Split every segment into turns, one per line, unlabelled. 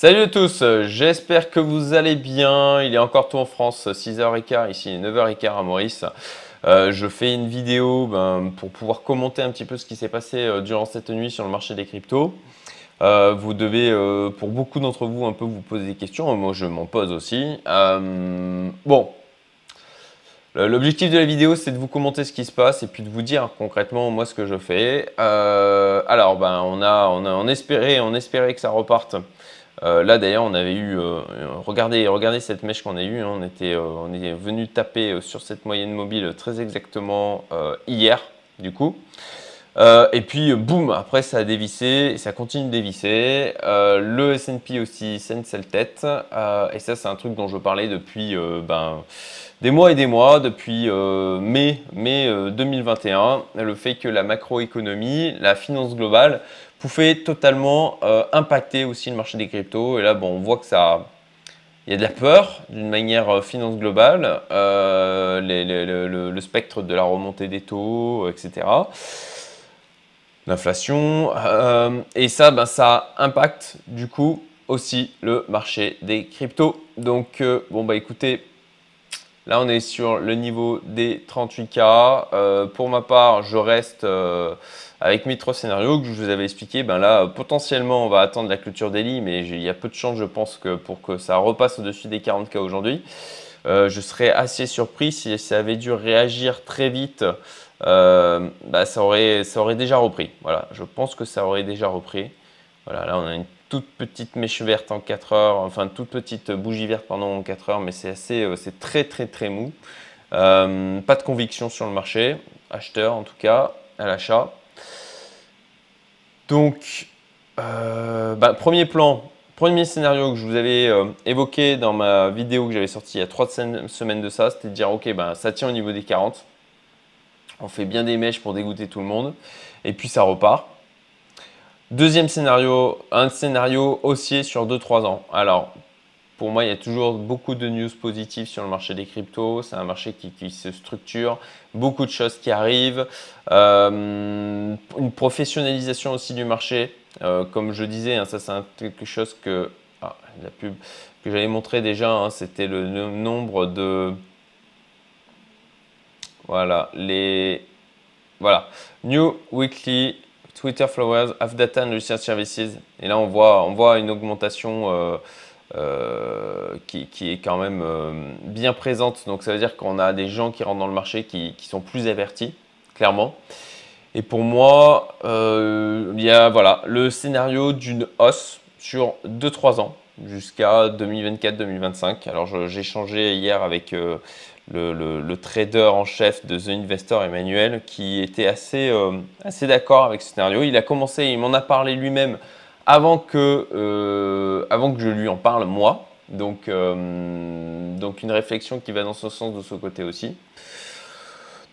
Salut à tous, j'espère que vous allez bien. Il est encore tôt en France, 6h15 ici, 9h15 à Maurice. Je fais une vidéo pour pouvoir commenter un petit peu ce qui s'est passé durant cette nuit sur le marché des cryptos. Vous devez, pour beaucoup d'entre vous, un peu vous poser des questions. Moi, je m'en pose aussi. Bon, l'objectif de la vidéo, c'est de vous commenter ce qui se passe et puis de vous dire concrètement moi ce que je fais. Alors, on espérait que ça reparte. Là d'ailleurs on avait eu, regardez cette mèche qu'on a eue, hein, on est venu taper sur cette moyenne mobile très exactement hier du coup. Et puis boum, après ça a dévissé, et ça continue de dévisser. Le S&P aussi, c'est une sale tête. Et ça c'est un truc dont je parlais depuis des mois et des mois, depuis mai 2021. Le fait que la macroéconomie, la finance globale, pouvait totalement impacter aussi le marché des cryptos. Et là, bon, on voit que il y a de la peur d'une manière finance globale, le spectre de la remontée des taux, etc. L'inflation. Et ça, ça impacte du coup aussi le marché des cryptos. Donc, écoutez, là, on est sur le niveau des 38K. Pour ma part, je reste avec mes trois scénarios que je vous avais expliqué. Là, potentiellement, on va attendre la clôture daily, mais il y a peu de chances, je pense, pour que ça repasse au-dessus des 40K aujourd'hui. Je serais assez surpris si ça avait dû réagir très vite. Ça aurait déjà repris. Voilà, je pense que ça aurait déjà repris. Voilà, là, on a une toute petite mèche verte en 4 heures, enfin toute petite bougie verte pendant 4 heures, mais c'est très mou. Pas de conviction sur le marché, acheteur en tout cas, à l'achat. Donc, premier plan, premier scénario que je vous avais évoqué dans ma vidéo que j'avais sortie il y a 3 semaines de ça, c'était de dire ok, ça tient au niveau des 40. On fait bien des mèches pour dégoûter tout le monde, et puis ça repart. Deuxième scénario, un scénario haussier sur 2-3 ans. Alors, pour moi, il y a toujours beaucoup de news positives sur le marché des cryptos. C'est un marché qui se structure, beaucoup de choses qui arrivent, une professionnalisation aussi du marché. Comme je disais, hein, ça c'est quelque chose que la pub que j'avais montré déjà, hein, c'était le nombre de New Weekly Twitter Followers of Data and Research Services. Et là, on voit une augmentation qui est quand même bien présente. Donc, ça veut dire qu'on a des gens qui rentrent dans le marché qui sont plus avertis, clairement. Et pour moi, il y a le scénario d'une hausse sur 2-3 ans jusqu'à 2024-2025. Alors, j'ai échangé hier avec le trader en chef de The Investor, Emmanuel, qui était assez d'accord avec ce scénario. Il m'en a parlé lui-même avant que je lui en parle moi. Donc une réflexion qui va dans ce sens de ce côté aussi.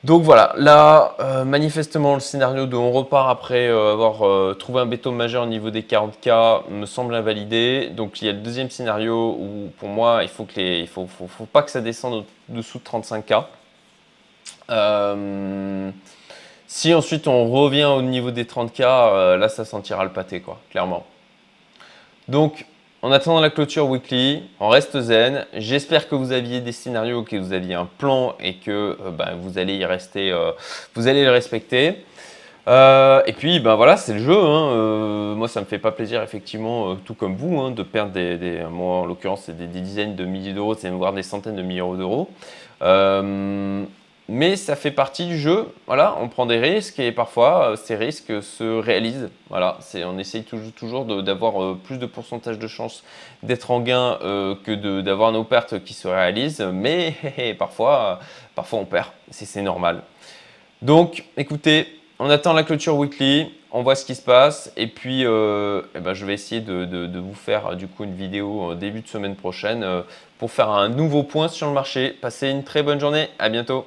Donc voilà, là, manifestement, le scénario de on repart après avoir trouvé un béton majeur au niveau des 40K me semble invalidé. Donc il y a le deuxième scénario où pour moi, il faut pas que ça descende au-dessous de 35K. Si ensuite on revient au niveau des 30K, là ça sentira le pâté, quoi, clairement. Donc, en attendant la clôture weekly, on reste zen. J'espère que vous aviez des scénarios, que vous aviez un plan et que vous allez y rester, vous allez le respecter. Et puis, voilà, c'est le jeu. Hein. Moi, ça me fait pas plaisir, effectivement, tout comme vous, hein, de perdre moi, en l'occurrence, c'est des dizaines de milliers d'euros, c'est voire des centaines de milliers d'euros. Mais ça fait partie du jeu. Voilà, on prend des risques et parfois ces risques se réalisent. Voilà, on essaye toujours d'avoir plus de pourcentage de chance d'être en gain que d'avoir nos pertes qui se réalisent. Mais parfois on perd. C'est normal. Donc, écoutez, on attend la clôture weekly. On voit ce qui se passe. Et puis, je vais essayer de vous faire du coup une vidéo début de semaine prochaine pour faire un nouveau point sur le marché. Passez une très bonne journée. À bientôt.